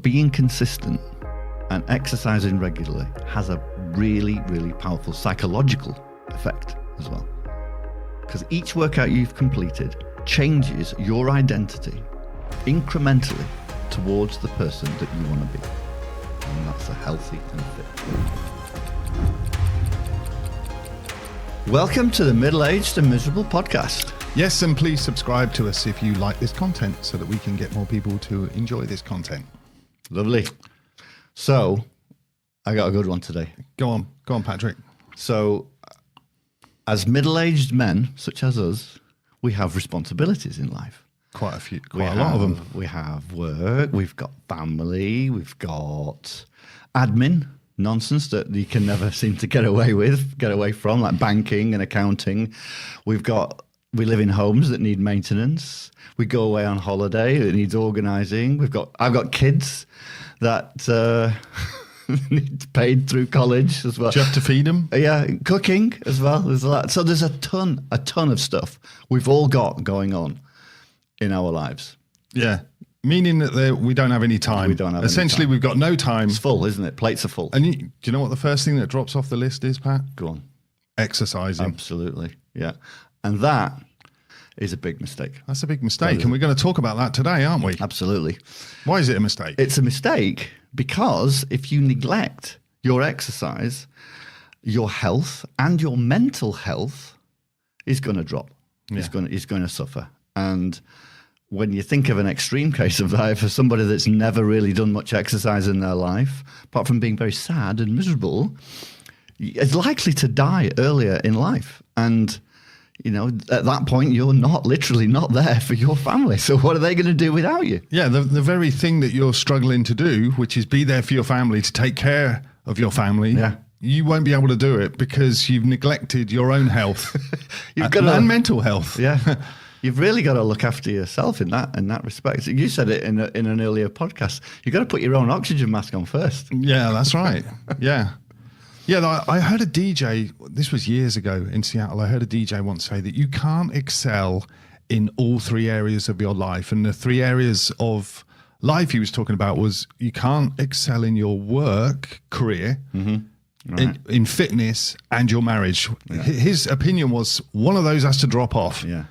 Being consistent and exercising regularly has a really, really powerful psychological effect as well. Because each workout you've completed changes your identity incrementally towards the person that you want to be. And that's a healthy and fit. Welcome to the Middle-Aged and Miserable podcast. Yes, and please subscribe to us if you like this content so that we can get more people to enjoy this content. Lovely. So, I got a good one today. Go on, Patrick. So, as middle-aged men, such as us, we have responsibilities in life. Quite a lot of them. We have work, we've got family, we've got admin nonsense that you can never seem to get away from, like banking and accounting. We live in homes that need maintenance. We go away on holiday that needs organising. I've got kids that need paid through college as well. Do you have to feed them? Yeah, cooking as well. There's a lot. So there's a ton of stuff we've all got going on in our lives. Yeah, meaning that we don't have any time. We don't have Essentially, any time. We've got no time. It's full, isn't it? Plates are full. And do you know what the first thing that drops off the list is, Pat? Go on. Exercising. Absolutely, yeah. And that is a big mistake. That's a big mistake. And we're going to talk about that today, aren't we? Absolutely. Why is it a mistake? It's a mistake because if you neglect your exercise, your health and your mental health is going to drop. Yeah. It's going to suffer. And when you think of an extreme case of that, for somebody that's never really done much exercise in their life, apart from being very sad and miserable, is likely to die earlier in life. And you know, at that point, you're literally not there for your family. So what are they going to do without you? Yeah, the very thing that you're struggling to do, which is be there for your family, to take care of your family, you won't be able to do it because you've neglected your own health and mental health. Yeah, you've really got to look after yourself in that respect. You said it in an earlier podcast. You've got to put your own oxygen mask on first. Yeah, that's right. Yeah. Yeah, I heard a DJ, this was years ago in Seattle, I heard a DJ once say that you can't excel in all three areas of your life. And the three areas of life he was talking about was you can't excel in your work career, right, in fitness and your marriage. Yeah. His opinion was one of those has to drop off. Yeah.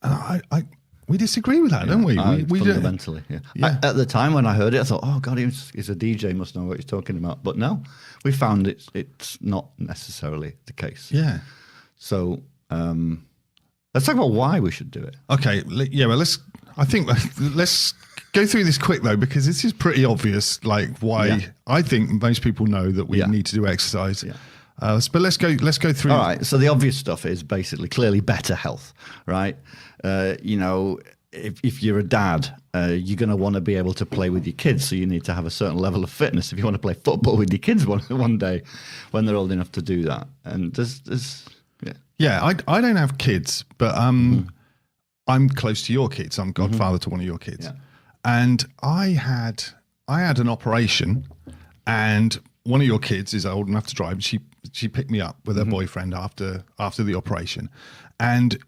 And we disagree with that, don't we? We fundamentally, yeah. At the time when I heard it, I thought, oh, God, he's a DJ, must know what he's talking about. But no, we found it's not necessarily the case. Yeah. So let's talk about why we should do it. Okay. Yeah, well, let's go through this quick, though, because this is pretty obvious, like why I think most people know that we need to do exercise. Yeah. But let's go through. All right. So the obvious stuff is basically clearly better health, right? You know, if you're a dad, you're going to want to be able to play with your kids. So you need to have a certain level of fitness if you want to play football with your kids one day when they're old enough to do that. And I don't have kids, but I'm close to your kids. I'm godfather to one of your kids. Yeah. And I had an operation, and one of your kids is old enough to drive. She picked me up with her boyfriend after the operation. And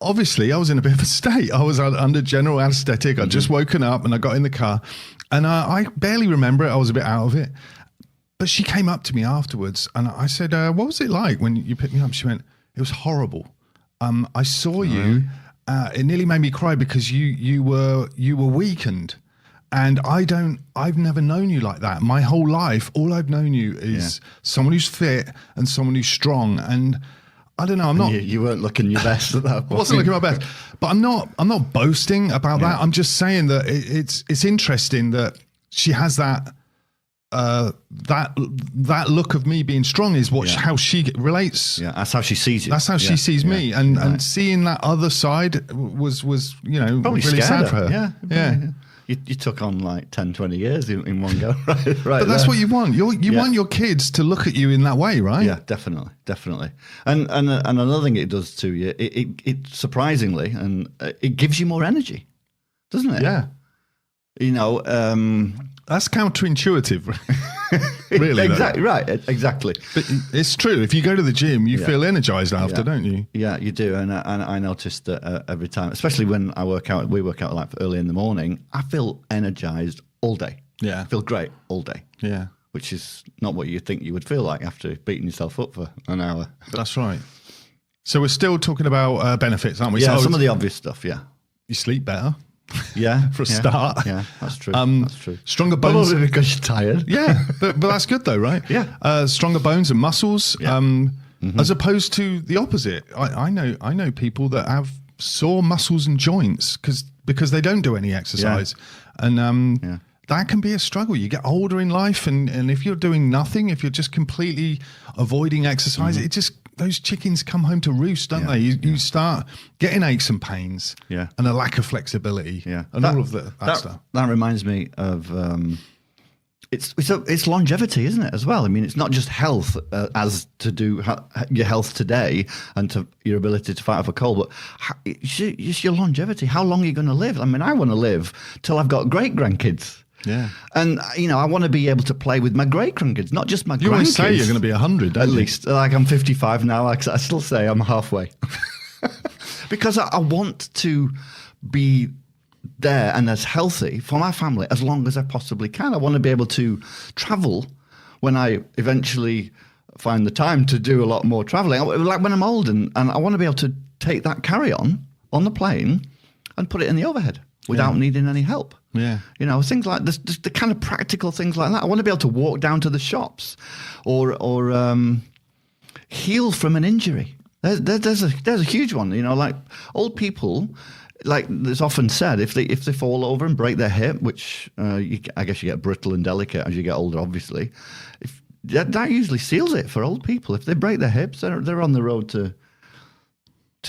obviously I was in a bit of a state. I was under general anesthetic. I'd just woken up and I got in the car and I barely remember it. I was a bit out of it. But she came up to me afterwards and I said, what was it like when you picked me up? She went, it was horrible. I saw you. It nearly made me cry because you were weakened. And I've never known you like that. My whole life, all I've known you is someone who's fit and someone who's strong. And I don't know, you weren't looking your best at that point. I wasn't looking my best. But I'm not boasting about that. I'm just saying that it's interesting that she has that look of me being strong is how she relates. Yeah, that's how she sees you. That's how she sees me. And seeing that other side was probably really sad for her. Yeah. You took on like 10, 20 years in one go, right? But that's what you want. You want your kids to look at you in that way, right? Yeah, definitely. And another thing it does to you, it surprisingly, and it gives you more energy, doesn't it? Yeah. You know, that's counterintuitive. Really, exactly right. Exactly. But it's true. If you go to the gym, you feel energized after, don't you? Yeah, you do. And I noticed that every time, especially when we work out like early in the morning, I feel energized all day. Yeah. Feel great all day. Yeah. Which is not what you think you would feel like after beating yourself up for an hour. That's right. So we're still talking about benefits, aren't we? Yeah, so some of the obvious stuff, yeah. You sleep better. Yeah. For a start. Yeah, that's true. That's true. Stronger bones. Probably because you're tired. Yeah, but that's good though, right? Yeah. Stronger bones and muscles, as opposed to the opposite. I know people that have sore muscles and joints because they don't do any exercise, and that can be a struggle. You get older in life, and if you're doing nothing, if you're just completely avoiding exercise, it just those chickens come home to roost, don't they? You start getting aches and pains, and a lack of flexibility, and all of that stuff. That reminds me of it's longevity, isn't it? As well. I mean, it's not just health as to do your health today and to your ability to fight off a cold, but it's your longevity. How long are you going to live? I mean, I want to live till I've got great grandkids. Yeah. And, I want to be able to play with my great-grandkids, not just my grandkids. You always say you're going to be 100, at least. Like, I'm 55 now. I still say I'm halfway. Because I want to be there and as healthy for my family as long as I possibly can. I want to be able to travel when I eventually find the time to do a lot more traveling. Like when I'm old, and I want to be able to take that carry-on the plane and put it in the overhead without needing any help. Yeah. Things like this, the kind of practical things like that. I want to be able to walk down to the shops or heal from an injury. There's a huge one, like old people, like it's often said, if they fall over and break their hip, which I guess you get brittle and delicate as you get older, obviously, that usually seals it for old people. If they break their hips, they're on the road to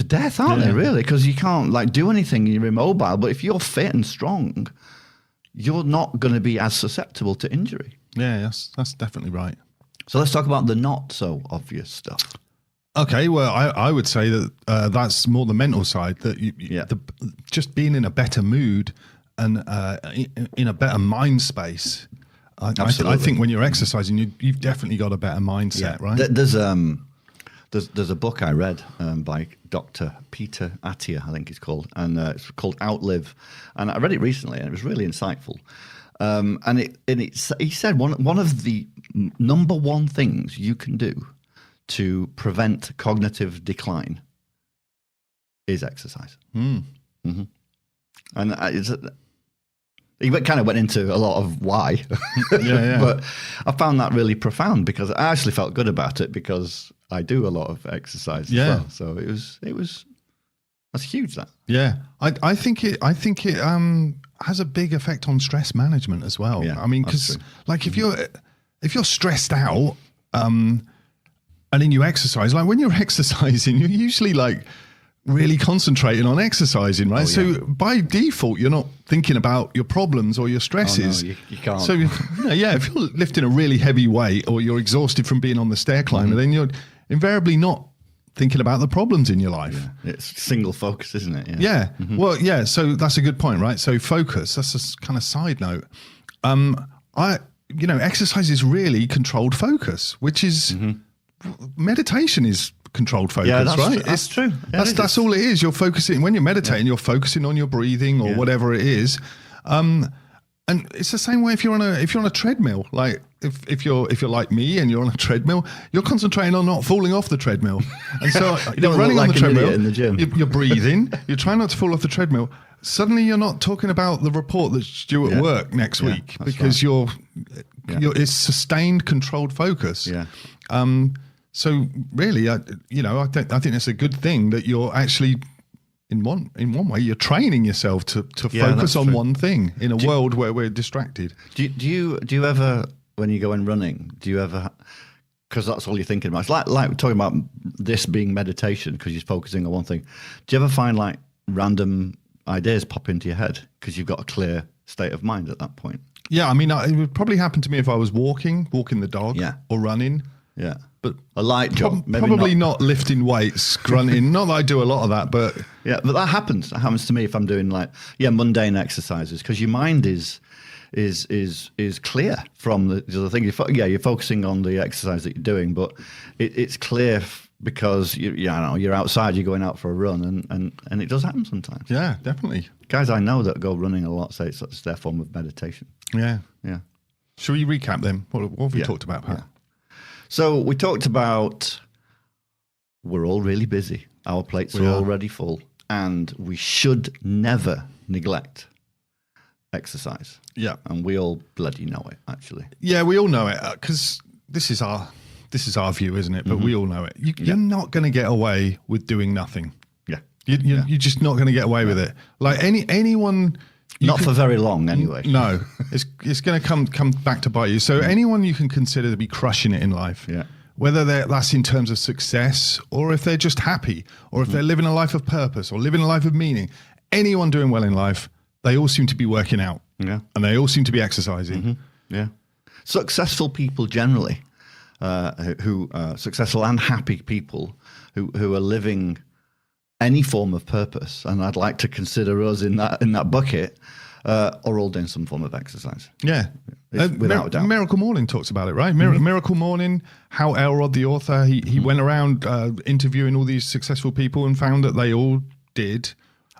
death, aren't they, really? Because you can't do anything, you're immobile. But if you're fit and strong, you're not going to be as susceptible to injury. Yeah, that's definitely right. So let's talk about the not so obvious stuff. Okay, well, I would say that that's more the mental side, that just being in a better mood and in a better mind space. I think when you're exercising, you've definitely got a better mindset, right? There's a book I read by Dr. Peter Attia, I think it's called, and it's called Outlive. And I read it recently, and it was really insightful. He said one of the number one things you can do to prevent cognitive decline is exercise. Mm-hmm. And he kind of went into a lot of why, but I found that really profound because I actually felt good about it because I do a lot of exercise as well. So that's huge. That I think it has a big effect on stress management as well. Yeah, I mean, because if you're stressed out, and then you exercise, like when you're exercising, you're usually really concentrating on exercising, right? So by default, you're not thinking about your problems or your stresses. Oh, no, you can't. So if you're lifting a really heavy weight or you're exhausted from being on the stair climber, then you're invariably not thinking about the problems in your life. Yeah. It's single focus, isn't it? Yeah. Mm-hmm. Well, so that's a good point, right? So focus, that's a kind of side note. Exercise is really controlled focus, which is meditation is controlled focus, right? That's true. Yeah, that's all it is. You're focusing when you're meditating. You're focusing on your breathing or whatever it is, and it's the same way if you're on a treadmill. Like if you're like me and you're on a treadmill, you're concentrating on not falling off the treadmill, and so you're running on the treadmill in the gym. You're breathing. You're trying not to fall off the treadmill. Suddenly, you're not talking about the report that's due at work next week because you're it's sustained, controlled focus. Yeah. So really, I think it's a good thing that you're actually, in one way, you're training yourself to focus on one thing in a world where we're distracted. Do you ever, when you go in running, because that's all you're thinking about? It's like talking about this being meditation because you're focusing on one thing. Do you ever find random ideas pop into your head because you've got a clear state of mind at that point? Yeah, I mean, it would probably happen to me if I was walking the dog, or running. Yeah. But a light job, probably not lifting weights, grunting. Not that I do a lot of that, but but that happens. That happens to me if I'm doing mundane exercises because your mind is clear from the thing. You're focusing on the exercise that you're doing, but it's clear because you're outside, you're going out for a run, and it does happen sometimes. Yeah, definitely. Guys I know that go running a lot say it's their form of meditation. Yeah. Yeah. Shall we recap them? What have we talked about, Pat? Yeah. So we talked about we're all really busy. Our plates are already full, and we should never neglect exercise. Yeah. And we all bloody know it, actually. Yeah, we all know it, because this is our view, isn't it? But we all know it. You're not going to get away with doing nothing. Yeah. You're just not going to get away with it. Like anyone... Not for very long, anyway. No, it's going to come back to bite you. So anyone you can consider to be crushing it in life, whether that's in terms of success, or if they're just happy, or if they're living a life of purpose, or living a life of meaning, anyone doing well in life, they all seem to be working out. Yeah. And they all seem to be exercising. Yeah. Successful people generally, who successful and happy people who are living any form of purpose, and I'd like to consider us in that bucket, are all doing some form of exercise. Yeah. Without a doubt. Miracle Morning talks about it, right? Miracle Morning, how Elrod, the author, he went around interviewing all these successful people and found that they all did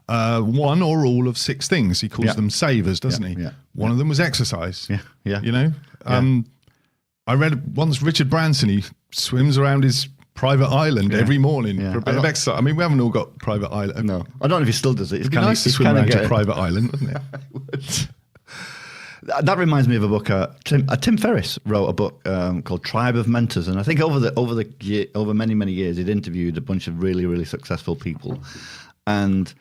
one or all of 6 things. He calls them savers, doesn't he? Yeah. One of them was exercise. Yeah. Yeah. You know? I read once Richard Branson, he swims around his private island every morning for a bit of exercise. I mean, we haven't all got private island. No, I don't know if he still does it. It'd be nice to swim around your private island, wouldn't it? That reminds me of a book. Tim Ferriss wrote a book called Tribe of Mentors, and I think over many years, he'd interviewed a bunch of really, really successful people, and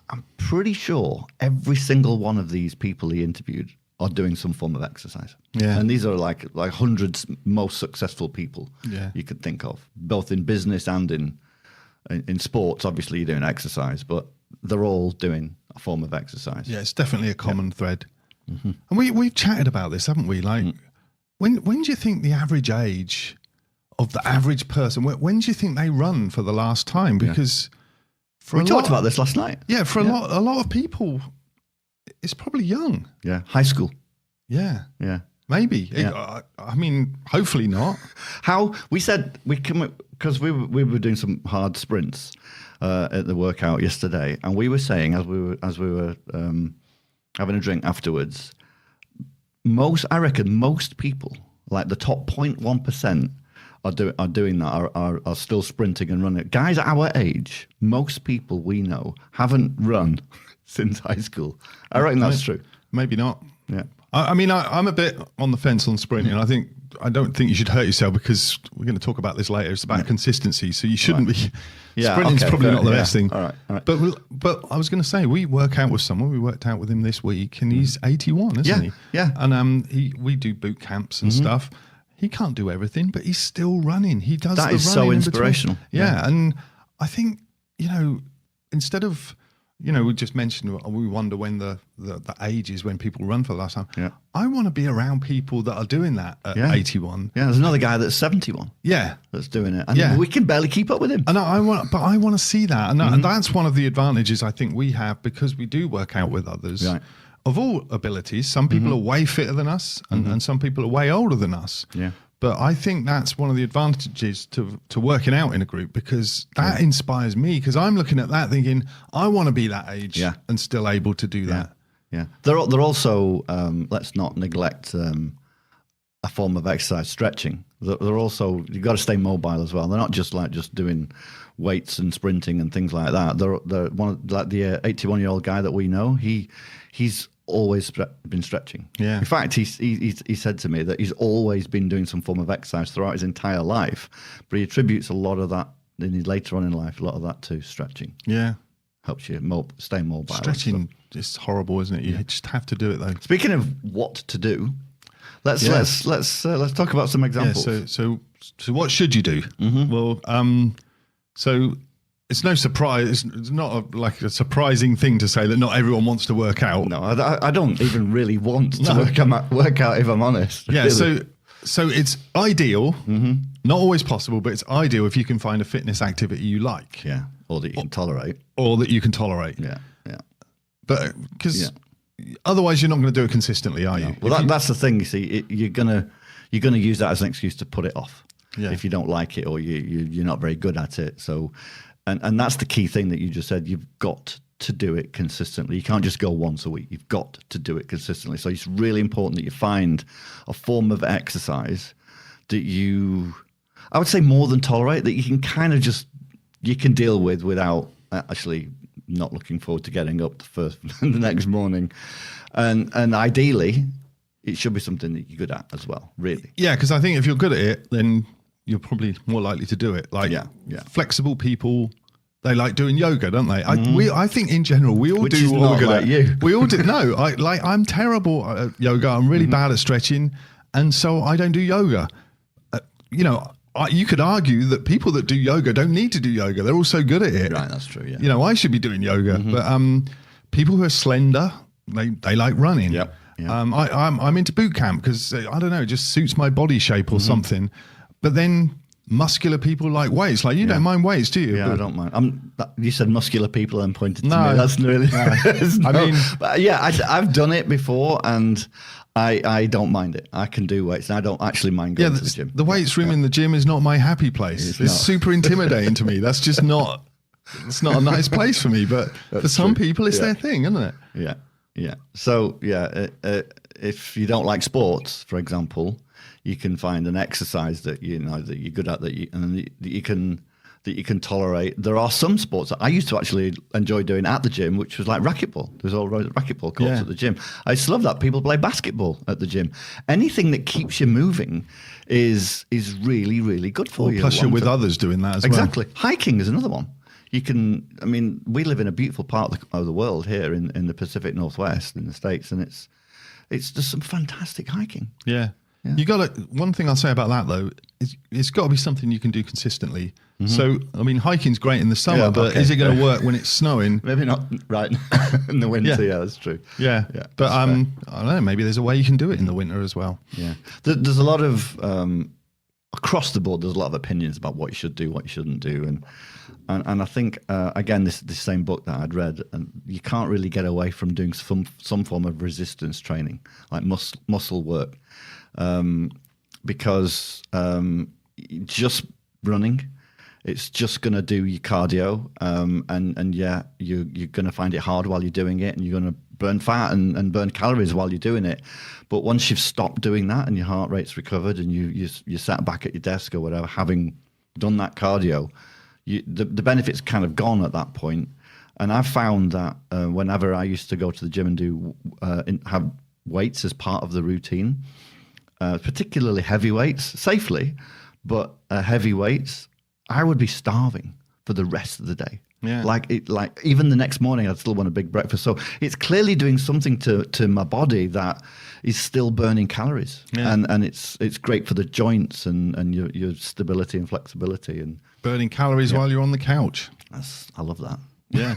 I'm pretty sure every single one of these people he interviewed are doing some form of exercise. Yeah. And these are like hundreds most successful people you could think of, both in business and in sports. Obviously, you're doing exercise, but they're all doing a form of exercise. Yeah, it's definitely a common thread. And we've chatted about this, haven't we? Like, when do you think the average age of the average person, when do you think they run for the last time? Because we talked about this last night. Yeah, for a lot of people, it's probably young. Yeah, high school. Yeah. Yeah. Maybe. Yeah. I mean, hopefully not. How we said we can, because we were doing some hard sprints at the workout yesterday, and we were saying as we were having a drink afterwards, I reckon most people, like the top 0.1%, are doing that, are still sprinting and running. Guys our age, most people we know haven't run since high school. I reckon that's true. Maybe not. Yeah. I mean, I'm a bit on the fence on sprinting. I don't think you should hurt yourself, because we're going to talk about this later. It's about consistency, so you shouldn't be. Sprinting's probably not the best thing. All right. But I was going to say, we work out with someone. We worked out with him this week, and he's 81, isn't he? Yeah. And we do boot camps and stuff. He can't do everything, but he's still running. He does. That is so inspirational. Yeah, and I think, instead of, we just mentioned, we wonder when the age is when people run for the last time. Yeah. I want to be around people that are doing that at 81. Yeah, there's another guy that's 71. Yeah. That's doing it. And we can barely keep up with him. And I want to see that. And that's one of the advantages I think we have, because we do work out with others. Right. Of all abilities. Some people are way fitter than us, and some people are way older than us. Yeah. But I think that's one of the advantages to working out in a group, because that inspires me, because I'm looking at that thinking, I want to be that age and still able to do that. Yeah. They're also, let's not neglect a form of exercise, stretching. They're also, you've got to stay mobile as well. They're not just doing weights and sprinting and things like that. They're one of, like the 81-year-old guy that we know, he's always been stretching. Yeah. In fact, he said to me that he's always been doing some form of exercise throughout his entire life, but he attributes a lot of that later on in life, a lot of that to stretching. Yeah. Helps you stay mobile. Stretching is horrible, isn't it? You just have to do it, though. Speaking of what to do, let's talk about some examples. Yeah, so what should you do? Well, so it's no surprise. It's not like a surprising thing to say that not everyone wants to work out. No, I don't even really want to work out, if I'm honest. Yeah, really. so it's ideal, not always possible, but it's ideal if you can find a fitness activity you like. Yeah, or that you can tolerate. Yeah. But because otherwise you're not going to do it consistently, are you? Well, that's the thing. You see, you're gonna use that as an excuse to put it off if you don't like it, or you're not very good at it. So, and that's the key thing that you just said. You've got to do it consistently. You can't just go once a week. You've got to do it consistently. So it's really important that you find a form of exercise that I would say more than tolerate, that you can kind of you can deal with without actually not looking forward to getting up the next morning. And ideally, it should be something that you're good at as well, really. Yeah, because I think if you're good at it, then you're probably more likely to do it. Like flexible people, they like doing yoga, don't they? I think in general we all Which do is what not we're good like at. you. We all do. No, I'm terrible at yoga. I'm really bad at stretching, and so I don't do yoga. You could argue that people that do yoga don't need to do yoga. They're all so good at it. Right, that's true. Yeah. I should be doing yoga, but people who are slender, they like running. Yep. I'm into boot camp because I don't know, it just suits my body shape or something. But then muscular people like weights. Like you don't mind weights, do you? Yeah, I don't mind. You said muscular people and pointed to me. That's really. No. I mean, but yeah, I've done it before and I don't mind it. I can do weights and I don't actually mind going to the gym. The weights room in the gym is not my happy place. It's super intimidating to me. That's just not. It's not a nice place for me. But for some people, it's their thing, isn't it? Yeah. Yeah. So if you don't like sports, for example, you can find an exercise that that you're good at that you can tolerate. There are some sports that I used to actually enjoy doing at the gym, which was like racquetball. There's all racquetball courts at the gym. I just love that. People play basketball at the gym. Anything that keeps you moving is really, really good for you. Plus you're with others doing that as well. Exactly. Hiking is another one. We live in a beautiful part of the world here in the Pacific Northwest in the States, and it's just some fantastic hiking. Yeah. You got to. One thing I'll say about that though is it's got to be something you can do consistently. So hiking's great in the summer, but is it going to work when it's snowing? Maybe not right in the winter. Yeah, that's true. Yeah. But I don't know. Maybe there's a way you can do it in the winter as well. Yeah. There's a lot of across the board. There's a lot of opinions about what you should do, what you shouldn't do, and I think again this same book that I'd read, and you can't really get away from doing some form of resistance training, like muscle work. Because just running, it's just going to do your cardio, and you're going to find it hard while you're doing it, and you're going to burn fat and burn calories while you're doing it. But once you've stopped doing that and your heart rate's recovered and you sat back at your desk or whatever, having done that cardio, the benefit's kind of gone at that point. And I've found that whenever I used to go to the gym and have weights as part of the routine, particularly heavy weights, safely, but heavy weights, I would be starving for the rest of the day. Yeah. Like even the next morning, I'd still want a big breakfast. So it's clearly doing something to my body that is still burning calories, and it's great for the joints and your stability and flexibility and burning calories while you're on the couch. I love that. Yeah.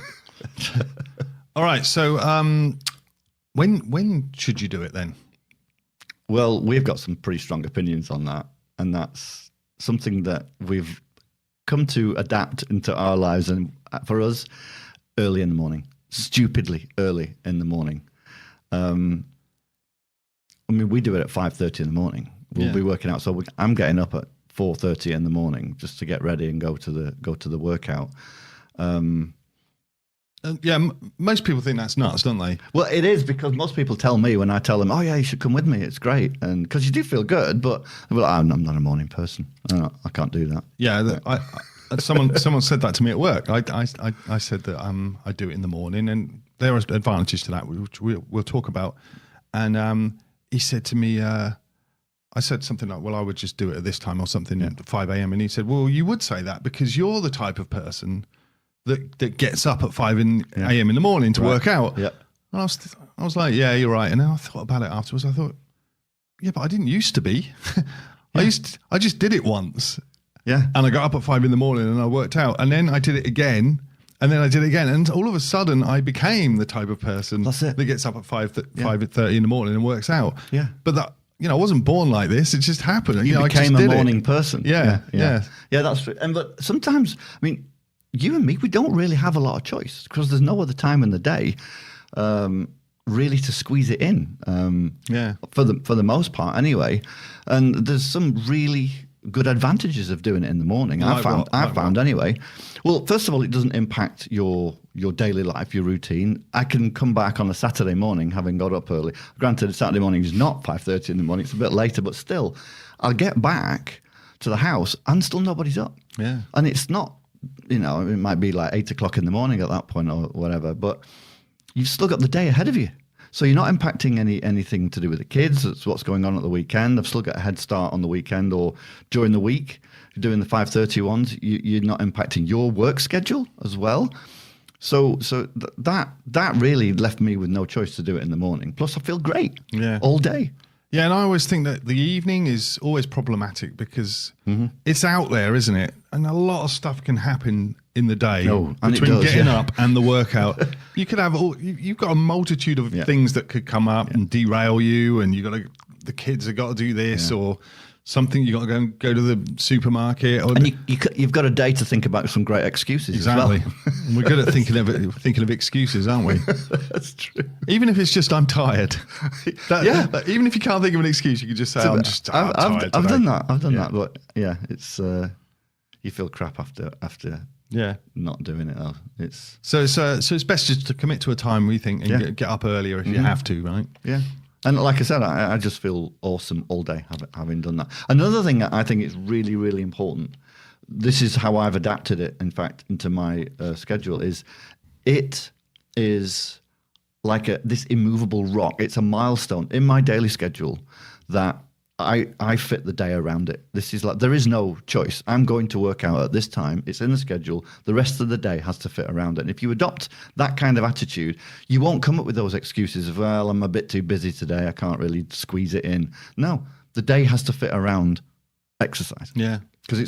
All right. So when should you do it then? Well, we've got some pretty strong opinions on that, and that's something that we've come to adapt into our lives. And for us, early in the morning, stupidly early in the morning. We do it at 5:30 in the morning. We'll be working out. So I'm getting up at 4:30 in the morning just to get ready and go to the workout. Most people think that's nuts, don't they? Well, it is, because most people tell me when I tell them, "Oh yeah, you should come with me. It's great," and because you do feel good, but I'm not a morning person. I can't do that. Yeah, someone said that to me at work. I said that I do it in the morning, and there are advantages to that, which we'll talk about. And he said to me, I said something like, "Well, I would just do it at this time or something at 5 a.m." And he said, "Well, you would say that because you're the type of person that gets up at 5 a.m. in the morning to work out." Yeah. And I was like, "Yeah, you're right." And then I thought about it afterwards. I thought, "Yeah, but I didn't used to be. I just did it once." Yeah. And I got up at 5 in the morning and I worked out, and then I did it again, and then I did it again, and all of a sudden I became the type of person that gets up at 5:30 in the morning and works out. Yeah. But that, I wasn't born like this. It just happened. You became a morning person. Yeah. That's true. But sometimes, you and me, we don't really have a lot of choice because there's no other time in the day really to squeeze it in. For the most part anyway. And there's some really good advantages of doing it in the morning. Like I've found anyway. Well, first of all, it doesn't impact your daily life, your routine. I can come back on a Saturday morning having got up early. Granted, Saturday morning is not 5:30 in the morning; it's a bit later, but still, I'll get back to the house and still nobody's up. Yeah, and it's not. It might be like 8 o'clock in the morning at that point or whatever, but you've still got the day ahead of you. So you're not impacting anything to do with the kids. It's what's going on at the weekend. I've still got a head start on the weekend or during the week. You're doing the 5:30 ones. You're not impacting your work schedule as well. So that really left me with no choice to do it in the morning. Plus, I feel great all day. Yeah, and I always think that the evening is always problematic because it's out there, isn't it? And a lot of stuff can happen in the day between getting up and the workout. You could have you've got a multitude of things that could come up and derail you, and the kids have got to do this or something. You got to go to the supermarket, and you've got a day to think about some great excuses. Exactly, as well. And we're good at thinking of excuses, aren't we? That's true. Even if it's just I'm tired. Even if you can't think of an excuse, you can just say I'm tired. I've done that. But it's you feel crap after not doing it. It's so it's best just to commit to a time we think and get up earlier if you have to, right? Yeah. And like I said, I just feel awesome all day having done that. Another thing that I think is really, really important, this is how I've adapted it, in fact, into my schedule, is it is like this immovable rock. It's a milestone in my daily schedule that I fit the day around it. This is like, there is no choice. I'm going to work out at this time. It's in the schedule. The rest of the day has to fit around it. And if you adopt that kind of attitude, you won't come up with those excuses of, well, I'm a bit too busy today. I can't really squeeze it in. No, the day has to fit around exercise. Yeah. Because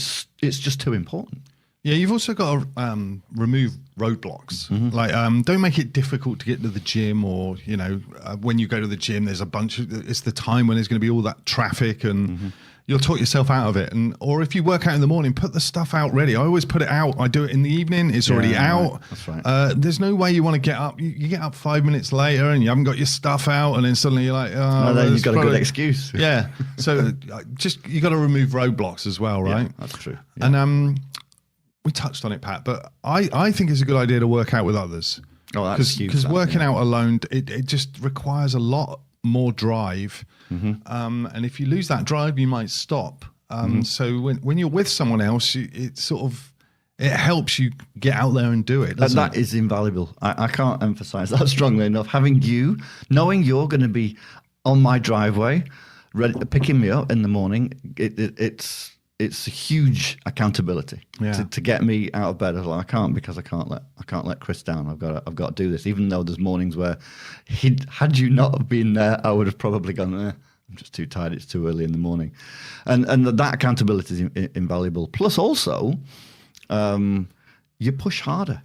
it's just too important. Yeah, you've also got to remove roadblocks. Like, don't make it difficult to get to the gym, or when you go to the gym, there's it's the time when there's going to be all that traffic, and you'll talk yourself out of it. Or if you work out in the morning, put the stuff out ready. I always put it out. I do it in the evening. It's already out. Right. That's right. There's no way you want to get up. You get up 5 minutes later and you haven't got your stuff out, and then suddenly you're like, oh, then you've got a good excuse. Yeah. So you got to remove roadblocks as well, right? Yeah, that's true. Yeah. And we touched on it, Pat, but I think it's a good idea to work out with others. Oh, that's huge. Because working out alone, it just requires a lot more drive. And if you lose that drive, you might stop. So when you're with someone else, it helps you get out there and do it. That is invaluable. I can't emphasize that strongly enough. Having you, knowing you're going to be on my driveway, picking me up in the morning, it's a huge accountability to get me out of bed. I can't, because I can't let Chris down. I've got to do this. Even though there's mornings where had you not have been there, I would have probably gone, I'm just too tired. It's too early in the morning. And that accountability is invaluable. Plus also, you push harder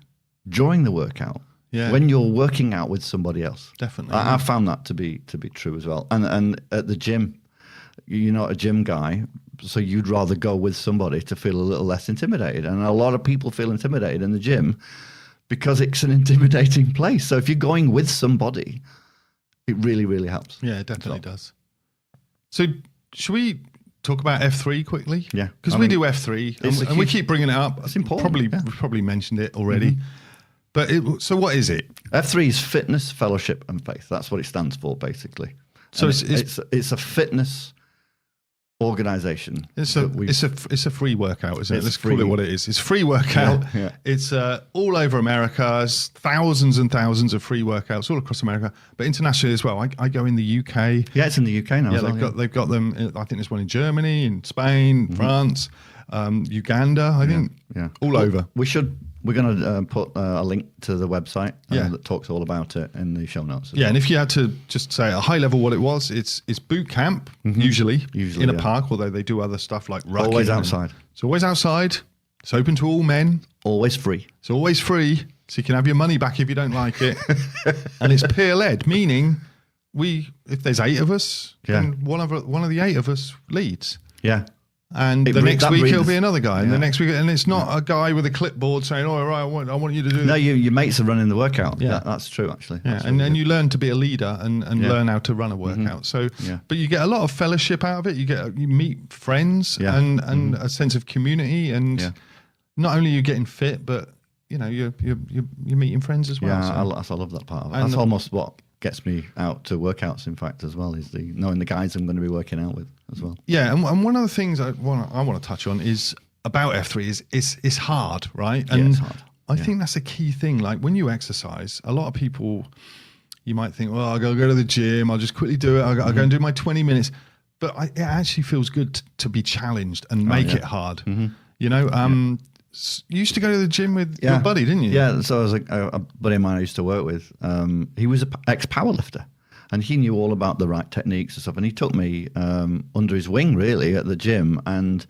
during the workout. Yeah. When you're working out with somebody else. Definitely. I found that to be true as well. And at the gym, you're not a gym guy, so you'd rather go with somebody to feel a little less intimidated. And a lot of people feel intimidated in the gym because it's an intimidating place. So if you're going with somebody, it really, really helps. Yeah, it definitely does. So should we talk about F3 quickly? Yeah. Because we do F3 and we keep bringing it up. It's important. We probably mentioned it already. But so what is it? F3 is fitness, fellowship, and faith. That's what it stands for, basically. So it's a fitness organization. It's a free workout, isn't it? Let's call it what it is. It's a free workout. Yeah. It's all over America. There's thousands and thousands of free workouts all across America, but internationally as well. I go in the UK. Yeah, it's in the UK now. Yeah, they've got them. I think there's one in Germany, in Spain, France, Uganda. I think all over. We're going to put a link to the website that talks all about it in the show notes. Yeah, and if you had to just say at a high level what it was, it's boot camp, usually in a park, although they do other stuff like rucking. Always outside. It's always outside. It's open to all men. Always free. It's always free, so you can have your money back if you don't like it. And it's peer-led, meaning if there's 8 of us, then one of the 8 of us leads. Yeah. And the next week it'll be another guy, and the next week, and it's not a guy with a clipboard saying, "Oh, right, I want you to do." No, your mates are running the workout. Yeah, that's true, actually. Yeah, and then you learn to be a leader and learn how to run a workout. So, but you get a lot of fellowship out of it. You meet friends and a sense of community, and not only are you getting fit, but you're meeting friends as well. Yeah, I love that part of it. That's almost what gets me out to workouts, in fact, as well, is knowing the guys I'm going to be working out with as well. Yeah, and one of the things I want to touch on is about F3 is it's hard, right? And it's hard. I think that's a key thing. Like when you exercise, a lot of people, you might think, well, I'll go to the gym, I'll just quickly do it, I'll go and do my 20 minutes. But it actually feels good to be challenged and make it hard. You used to go to the gym with your buddy, didn't you? Yeah, so I was a buddy of mine I used to work with. He was an ex-powerlifter, and he knew all about the right techniques and stuff. And he took me under his wing, really, at the gym. And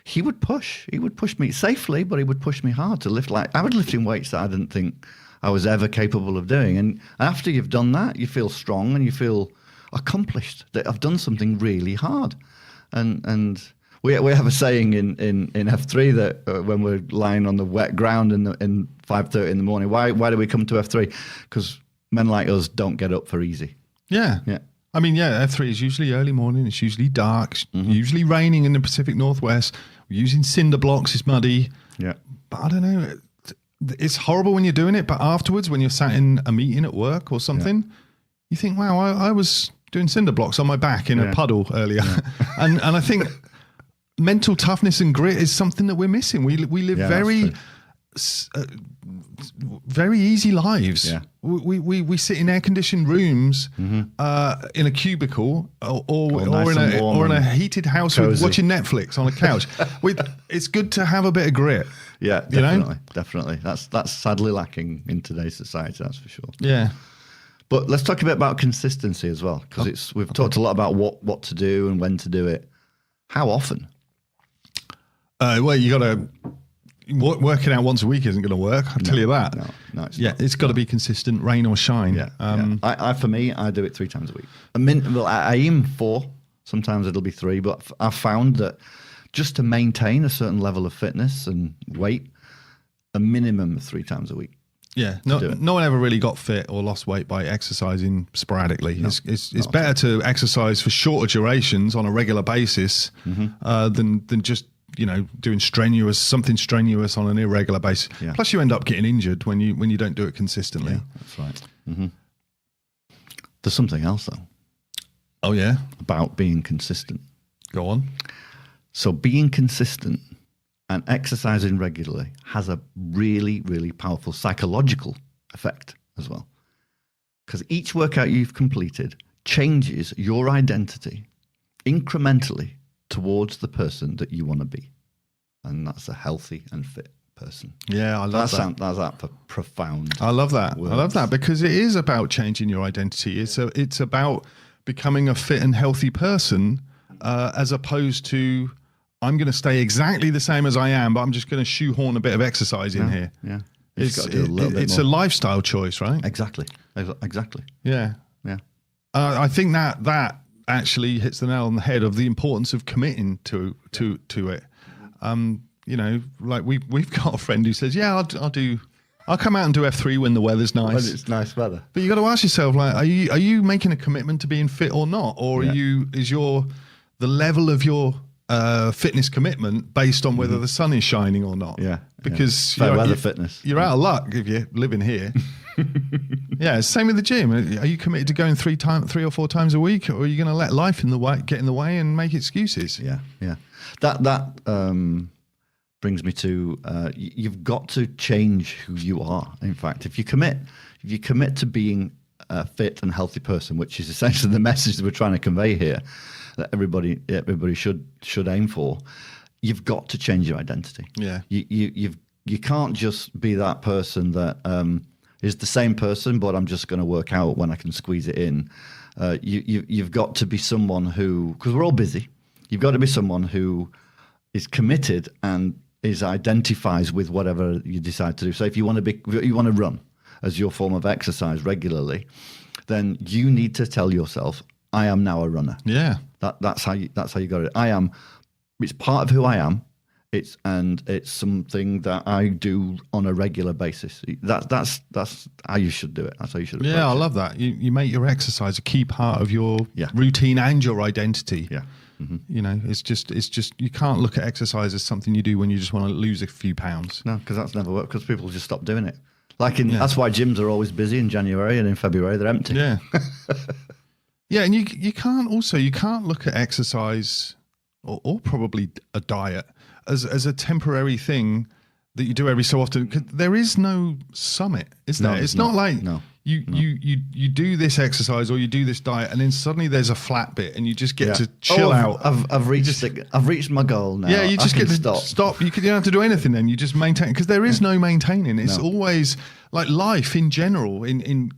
he would push. He would push me safely, but he would push me hard to lift. Like I was lifting weights that I didn't think I was ever capable of doing. And after you've done that, you feel strong and you feel accomplished that I've done something really hard. And we have a saying in F3 that when we're lying on the wet ground in 5:30 in the morning, why do we come to F3? Because men like us don't get up for easy. Yeah. I mean, F3 is usually early morning. It's usually dark. Usually raining in the Pacific Northwest. We're using cinder blocks. It's muddy. Yeah. But I don't know. It's horrible when you're doing it. But afterwards, when you're sat in a meeting at work or something, you think, wow, I was doing cinder blocks on my back in a puddle earlier. And I think mental toughness and grit is something that we're missing. We live very easy lives. Yeah. We sit in air-conditioned rooms in a cubicle or in a heated house with watching Netflix on a couch. It's good to have a bit of grit. Yeah, definitely. That's sadly lacking in today's society, that's for sure. Yeah. But let's talk a bit about consistency as well, because we've talked a lot about what to do and when to do it. How often? Well, you got to working out once a week isn't going to work. I'll tell you that. No, it's not. It's got to be consistent, rain or shine. Yeah. For me, I do it 3 times a week. I aim 4. Sometimes it'll be 3, but I've found that just to maintain a certain level of fitness and weight, a minimum of 3 times a week. Yeah, no one ever really got fit or lost weight by exercising sporadically. No, it's better to exercise for shorter durations on a regular basis than just doing something strenuous on an irregular basis. Yeah. Plus, you end up getting injured when you don't do it consistently. Yeah, that's right. Mm-hmm. There's something else though. Oh yeah, about being consistent. Go on. So being consistent and exercising regularly has a really, really powerful psychological effect as well. Because each workout you've completed changes your identity incrementally towards the person that you want to be. And that's a healthy and fit person. Yeah, I love that. That's profound. I love that. Words. I love that because it is about changing your identity. It's about becoming a fit and healthy person as opposed to I'm going to stay exactly the same as I am, but I'm just going to shoehorn a bit of exercise in here. Yeah. It's a lifestyle choice, right? Exactly. Yeah. Yeah. I think that actually hits the nail on the head of the importance of committing to it. Like we've got a friend who says, "Yeah, I'll come out and do F3 when the weather's nice." When it's nice weather. But you got to ask yourself, like, are you making a commitment to being fit or not, or is the level of your fitness commitment based on whether the sun is shining or not? Yeah, because fitness. You're out of luck if you're living here. Yeah, same with the gym. Are you committed to going 3 or 4 times a week, or are you going to let life get in the way and make excuses? Yeah. That brings me to you've got to change who you are. In fact, if you commit to being a fit and healthy person, which is essentially the message that we're trying to convey here, that everybody should aim for, you've got to change your identity. Yeah, you can't just be that person that is the same person, but I'm just going to work out when I can squeeze it in. You've got to be someone who, because we're all busy, you've got to be someone who is committed and identifies with whatever you decide to do. So if you want to run as your form of exercise regularly, then you need to tell yourself, I am now a runner. Yeah. That's how you got it. I am It's part of who I am. It's something that I do on a regular basis. That's how you should do it. That's how you should approach I it. love that. You make your exercise a key part of your routine and your identity. Yeah. Mm-hmm. You know, it's just you can't look at exercise as something you do when you just want to lose a few pounds. No, because that's never worked, because people just stop doing it. That's why gyms are always busy in January, and in February they're empty. Yeah. Yeah, and you can't look at exercise or probably a diet as a temporary thing that you do every so often. 'Cause there is no summit, is there? It's not like you do this exercise or you do this diet and then suddenly there's a flat bit and you just get to chill out. I've reached my goal now. Yeah, you just get to stop. You don't have to do anything then. You just maintain, because there is no maintaining. It's always like life in general, in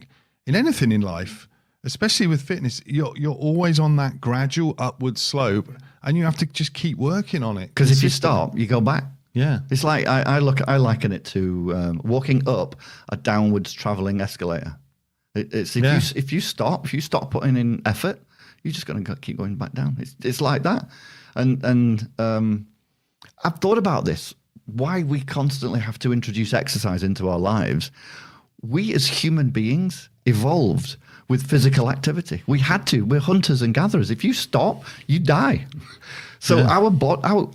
anything in life, especially with fitness, you're always on that gradual upward slope and you have to just keep working on it. Because if you stop, you go back. Yeah. It's like, I liken it to walking up a downwards traveling escalator. If you stop putting in effort, you're just going to keep going back down. It's like that. And I've thought about this, why we constantly have to introduce exercise into our lives. We as human beings evolved with physical activity. We had to. We're hunters and gatherers. If you stop, you die. So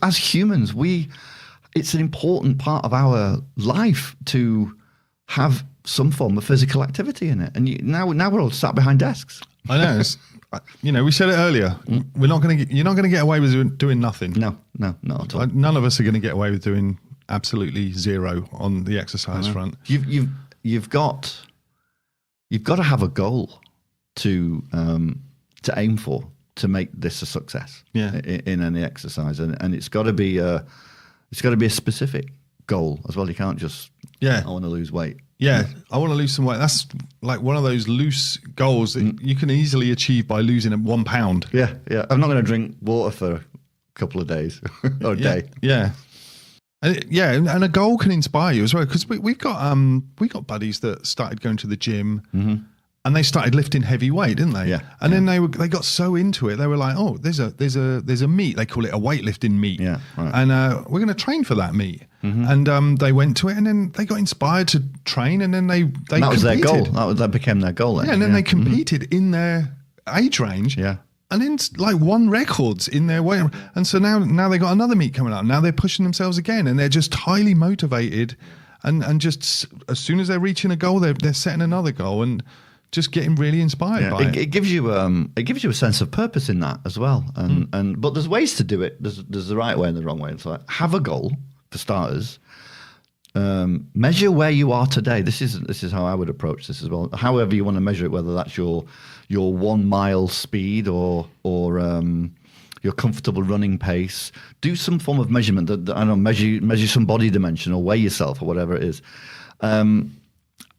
as humans, it's an important part of our life to have some form of physical activity in it. And now we're all sat behind desks. I know. We said it earlier. You're not going to get away with doing nothing. No, not at all. None of us are going to get away with doing absolutely zero on the exercise front. You've got to have a goal to aim for, to make this a success in any exercise, and it's got to be a specific goal as well. You can't just I want to lose weight. Yeah, I want to lose some weight. That's like one of those loose goals that you can easily achieve by losing 1 pound. Yeah. I'm not going to drink water for a couple of days or a day. Yeah. And a goal can inspire you as well, because we got buddies that started going to the gym. Mm-hmm. And they started lifting heavy weight, didn't they? Yeah. And then they got so into it, they were like, "Oh, there's a meet. They call it a weightlifting meet. Yeah. Right. And we're going to train for that meet." Mm-hmm. And they went to it, and then they got inspired to train, and then they that was competed. their goal. That became their goal. Then. Yeah. And then they competed in their age range. Yeah. And then like won records in their way. And so now they got another meet coming up. Now they're pushing themselves again, and they're just highly motivated, and just as soon as they're reaching a goal, they're setting another goal and just getting really inspired by it. It gives you a sense of purpose in that as well. But there's ways to do it. There's the right way and the wrong way. It's like, have a goal for starters. Measure where you are today. This is how I would approach this as well. However you want to measure it, whether that's your 1 mile speed or your comfortable running pace. Do some form of measurement. That I don't know, measure some body dimension or weigh yourself or whatever it is.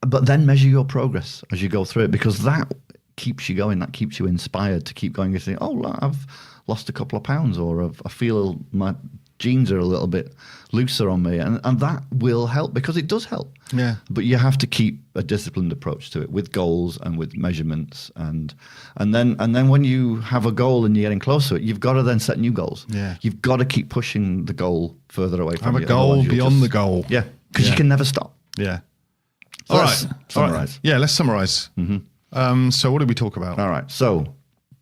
But then measure your progress as you go through it, because that keeps you going. That keeps you inspired to keep going. You think, oh, I've lost a couple of pounds, or I feel my jeans are a little bit looser on me, and that will help, because it does help. Yeah. But you have to keep a disciplined approach to it, with goals and with measurements, and then when you have a goal and you're getting close to it, you've got to then set new goals. Yeah. You've got to keep pushing the goal further away from you. Have a goal beyond the goal. Yeah, because you can never stop. Yeah. So let's summarize. Yeah, let's summarize. Mm-hmm. So what did we talk about? All right. So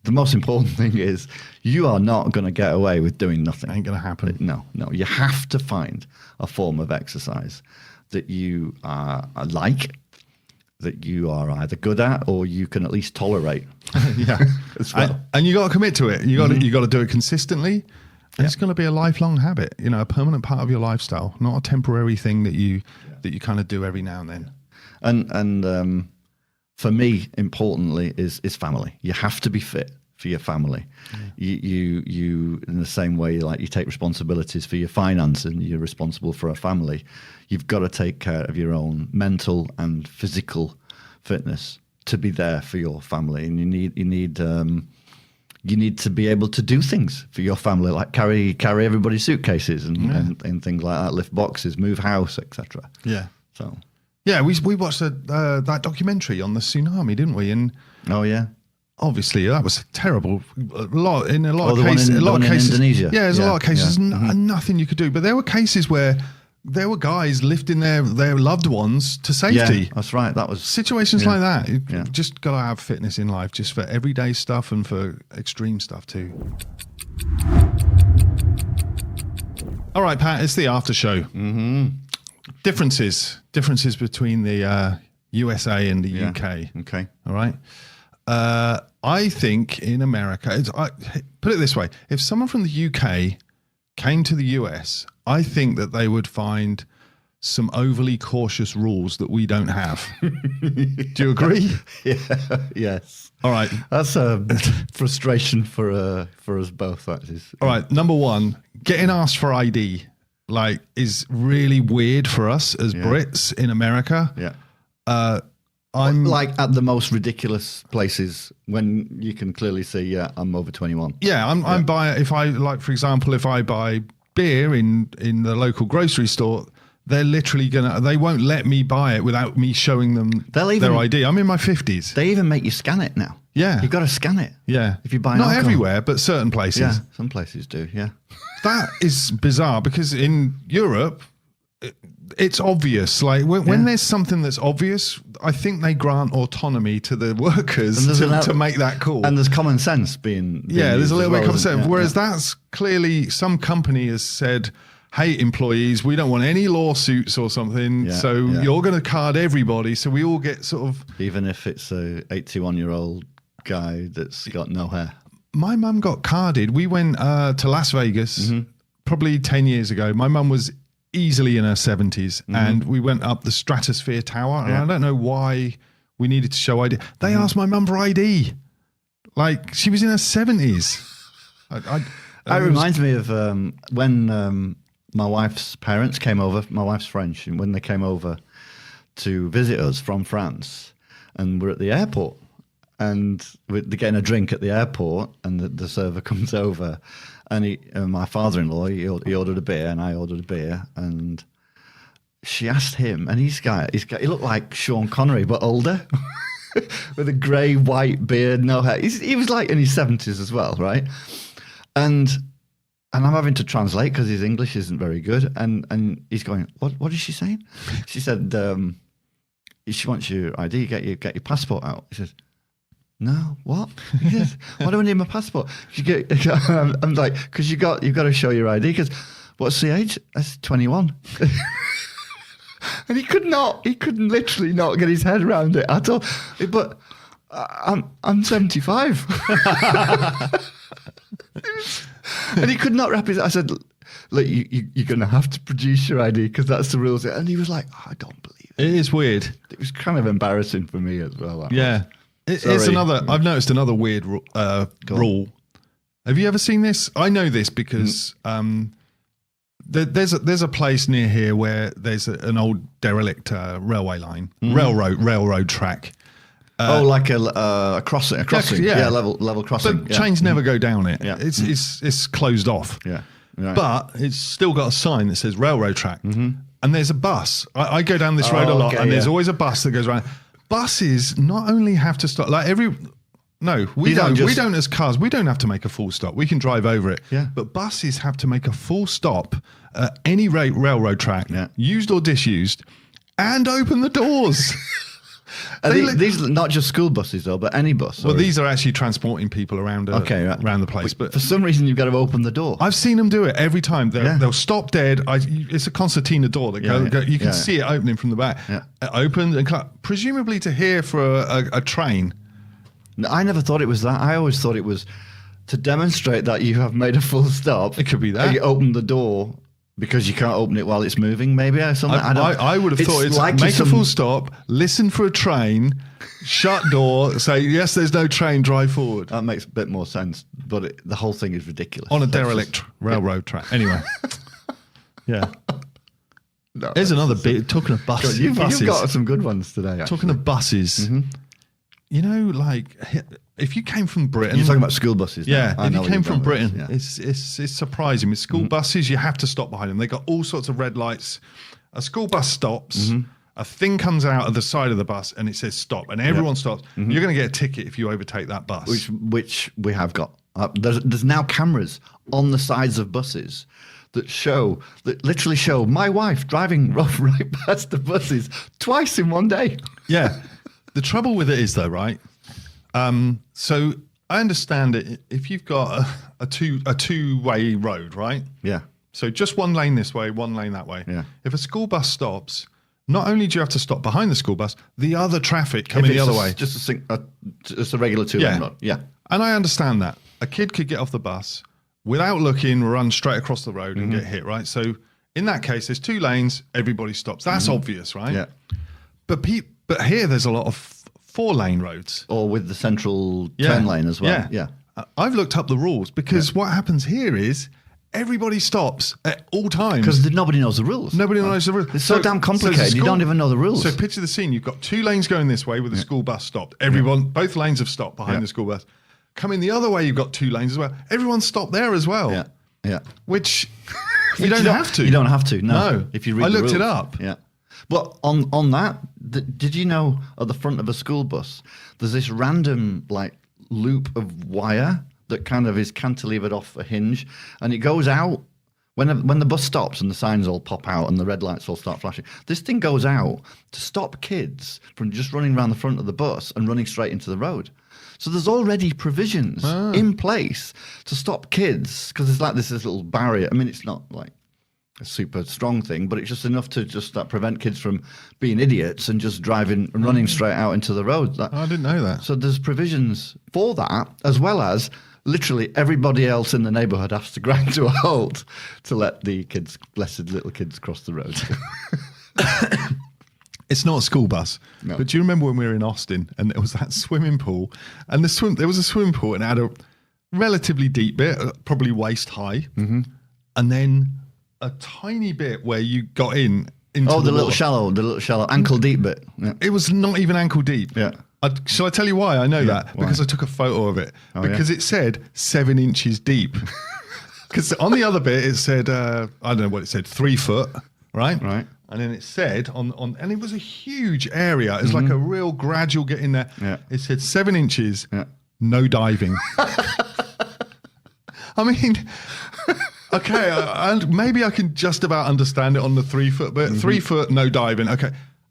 the most important thing is you are not going to get away with doing nothing. Ain't going to happen. No. You have to find a form of exercise that you like, that you are either good at, or you can at least tolerate. Yeah. As well. And you got to commit to it. You got to do it consistently. And it's going to be a lifelong habit, a permanent part of your lifestyle, not a temporary thing that you kind of do every now and then. And for me, importantly, is family. You have to be fit for your family. Yeah. You in the same way, like you take responsibilities for your finance and you're responsible for a family, you've got to take care of your own mental and physical fitness to be there for your family. And you need to be able to do things for your family, like carry everybody's suitcases and things like that, lift boxes, move house, etc. Yeah. So. Yeah, we watched that documentary on the tsunami, didn't we? And oh yeah, obviously that was terrible. In a lot Oh, of cases, the one in Indonesia. Yeah, there's a lot of cases. Yeah. Nothing you could do. But there were cases where there were guys lifting their loved ones to safety. Yeah, that's right. That was situations like that. You Yeah. just got to have fitness in life, just for everyday stuff and for extreme stuff too. All right, Pat, it's the after show. Mm-hmm. Differences between the USA and the UK. Okay. All right. I think in America, put it this way: if someone from the UK came to the US, I think that they would find some overly cautious rules that we don't have. Do you agree? Yeah. Yes. All right. That's a frustration for us both. That is. All right. Number one, getting asked for ID is really weird for us as Brits in America. Yeah. I'm like at the most ridiculous places when you can clearly see, I'm over 21. Yeah, I'm buying. If I for example, if I buy beer in the local grocery store, they're literally they won't let me buy it without me showing them their ID. I'm in my 50s. They even make you scan it now. Yeah, you've got to scan it. Yeah, if you buy not alcohol. Everywhere, but certain places. Yeah, some places do. Yeah, that is bizarre because in Europe, it's obvious. Like when there's something that's obvious, I think they grant autonomy to the workers to make that call. And there's common sense being there's a little bit of common sense. Whereas that's clearly some company has said, hey, employees, we don't want any lawsuits or something. You're going to card everybody. So we all get sort of... Even if it's a 81-year-old guy that's got no hair. My mum got carded. We went to Las Vegas probably 10 years ago. My mum was easily in her 70s and we went up the Stratosphere Tower and I don't know why we needed to show ID. They asked my mum for ID. Like she was in her 70s. It reminds me of when my wife's parents came over. My wife's French, and when they came over to visit us from France, and we're at the airport, and they're getting a drink at the airport, and the server comes over, and my father-in-law he ordered a beer, and I ordered a beer, and she asked him, and he looked like Sean Connery but older, with a grey white beard, no hair. He was like in his 70s as well, right? And I'm having to translate because his English isn't very good. And he's going, what is she saying? She said, she wants your ID, get your passport out. He says, no, what? He says, why do I need my passport? I'm like, because you've got to show your ID. Because what's the age? That's 21. And he couldn't literally not get his head around it at all. But I'm 75. And he could not wrap his... I said, look, you're going to have to produce your ID because that's the rules. And he was like, I don't believe it. It is weird. It was kind of embarrassing for me as well. It's another... I've noticed another weird rule. Have you ever seen this? I know this because there's a place near here where there's an old derelict railway line, railroad track. Like a crossing, level crossing. But trains never go down it. Yeah. It's closed off. Yeah, right. But it's still got a sign that says railroad track, and there's a bus. I go down this road a lot, and there's always a bus that goes around. Buses not only have to stop we don't as cars. We don't have to make a full stop. We can drive over it. Yeah. But buses have to make a full stop at any railroad track, used or disused, and open the doors. These are not just school buses, though, but any bus. Well, these are actually transporting people around around the place. But for some reason, you've got to open the door. I've seen them do it every time. They'll stop dead. It's a concertina door that you can see it opening from the back. Yeah. It opens and presumably to here for a train. No, I never thought it was that. I always thought it was to demonstrate that you have made a full stop. It could be that. You open the door because you can't open it while it's moving, maybe, or something. I would have thought it's like make a full stop, listen for a train, shut door, say, yes, there's no train, drive forward. That makes a bit more sense, but the whole thing is ridiculous. On a derelict railroad track. Anyway. Yeah. No, there's another bit. Talking of buses. You've got some good ones today, actually. Talking of buses, you know, like... If you came from Britain... You're talking about school buses. Yeah, if you came from Britain, it's surprising. With school buses, you have to stop behind them. They got all sorts of red lights. A school bus stops, a thing comes out of the side of the bus and it says stop, and everyone stops, you're going to get a ticket if you overtake that bus. Which we have got. There's now cameras on the sides of buses that literally show my wife driving right past the buses twice in one day. Yeah. The trouble with it is though, right? So I understand it if you've got a two-way road, right? Yeah. So just one lane this way, one lane that way. Yeah. If a school bus stops, not only do you have to stop behind the school bus, the other traffic coming the other way. Just a regular two-lane road. Yeah. And I understand that. A kid could get off the bus without looking, run straight across the road and get hit, right? So in that case, there's 2 lanes, everybody stops. That's obvious, right? Yeah. But here there's a lot of 4-lane roads. Or with the central turn lane as well. Yeah. I've looked up the rules because what happens here is everybody stops at all times. Because nobody knows the rules. Nobody knows the rules. It's so damn complicated. You don't even know the rules. So picture the scene. You've got 2 lanes going this way with the school bus stopped. Everyone, both lanes have stopped behind the school bus. Coming the other way, you've got 2 lanes as well. Everyone stopped there as well. Yeah. Which you don't have to. You don't have to. No. If you read I the looked rules. it up. Yeah. But on that, did you know at the front of a school bus, there's this random loop of wire that kind of is cantilevered off a hinge, and it goes out when the bus stops and the signs all pop out and the red lights all start flashing. This thing goes out to stop kids from just running around the front of the bus and running straight into the road. So there's already provisions in place to stop kids, because it's like this little barrier. I mean, it's not like a super strong thing, but it's just enough to just prevent kids from being idiots and just driving and running straight out into the road. I didn't know that. So there's provisions for that, as well as literally everybody else in the neighbourhood has to grind to a halt to let the kids, blessed little kids, cross the road. It's not a school bus, but do you remember when we were in Austin and there was that swimming pool, and there was a swimming pool and it had a relatively deep bit, probably waist high, and then a tiny bit where you got into the little shallow ankle deep bit. Yeah. It was not even ankle deep. Yeah. Shall I tell you why I know that? Why? Because I took a photo of it. Because it said 7 inches deep. Because on the other bit it said, I don't know what it said, 3 foot, right? Right. And then it said and it was a huge area. It was like a real gradual get in there. Yeah. It said 7 inches, no diving. I mean, okay, and maybe I can just about understand it on the 3 foot bit. 3 foot, no diving. Okay.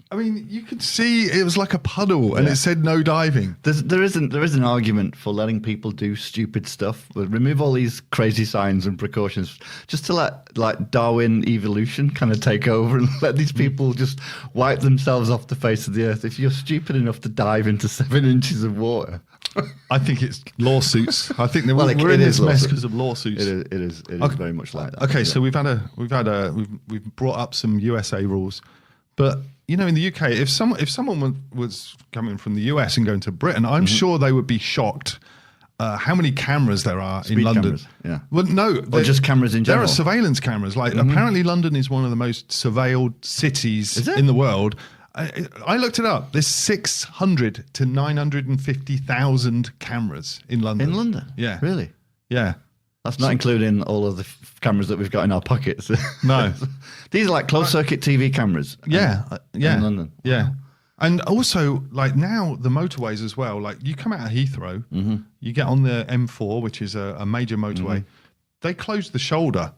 I mean, you could see it was like a puddle, and it said no diving. There is an argument for letting people do stupid stuff, but remove all these crazy signs and precautions, just to let Darwin evolution kind of take over and let these people just wipe themselves off the face of the earth. If you're stupid enough to dive into 7 inches of water, I think it's lawsuits. I think we're in this mess because of lawsuits. It is very much like that. Okay, so we've brought up some USA rules, but you know, in the UK, if someone was coming from the US and going to Britain, I'm sure they would be shocked how many cameras there are in London. Cameras, yeah. Well, no, or just cameras in general. There are surveillance cameras. Like apparently, London is one of the most surveilled cities in the world. I looked it up. There's 600 to 950,000 cameras in London. In London? Yeah. Really? Yeah. That's not including all of the cameras that we've got in our pockets. No. These are like closed-circuit TV cameras. Yeah. In London. Yeah. And also, like now, the motorways as well. Like you come out of Heathrow, you get on the M4, which is a major motorway. They closed the shoulder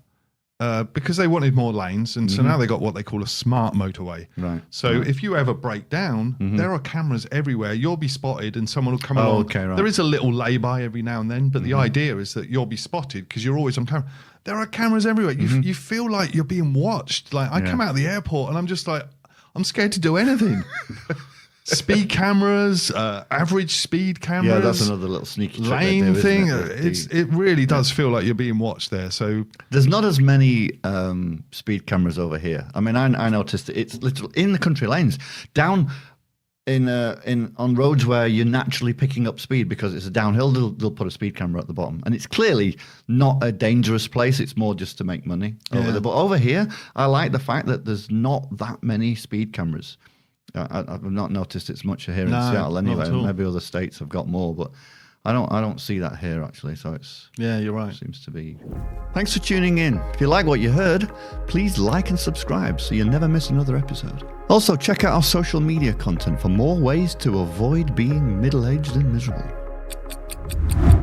because they wanted more lanes. And so now they got what they call a smart motorway. Right. So if you ever break down, there are cameras everywhere. You'll be spotted and someone will come along. Okay, right. There is a little lay-by every now and then, but the idea is that you'll be spotted because you're always on camera. There are cameras everywhere. You feel like you're being watched. Like I come out of the airport and I'm just like, I'm scared to do anything. Speed cameras, average speed cameras. Yeah, that's another little sneaky trick lane thing. It? It really does feel like you're being watched there. So there's not as many speed cameras over here. I mean, I noticed it's literally in the country lanes, down on roads where you're naturally picking up speed because it's a downhill. They'll put a speed camera at the bottom, and it's clearly not a dangerous place. It's more just to make money over there. But over here, I like the fact that there's not that many speed cameras. I've not noticed it's much here in Seattle anyway. Maybe other states have got more, but I don't see that here actually. So Yeah, you're right. seems to be. Thanks for tuning in. If you like what you heard, please like and subscribe so you never miss another episode. Also, check out our social media content for more ways to avoid being middle-aged and miserable.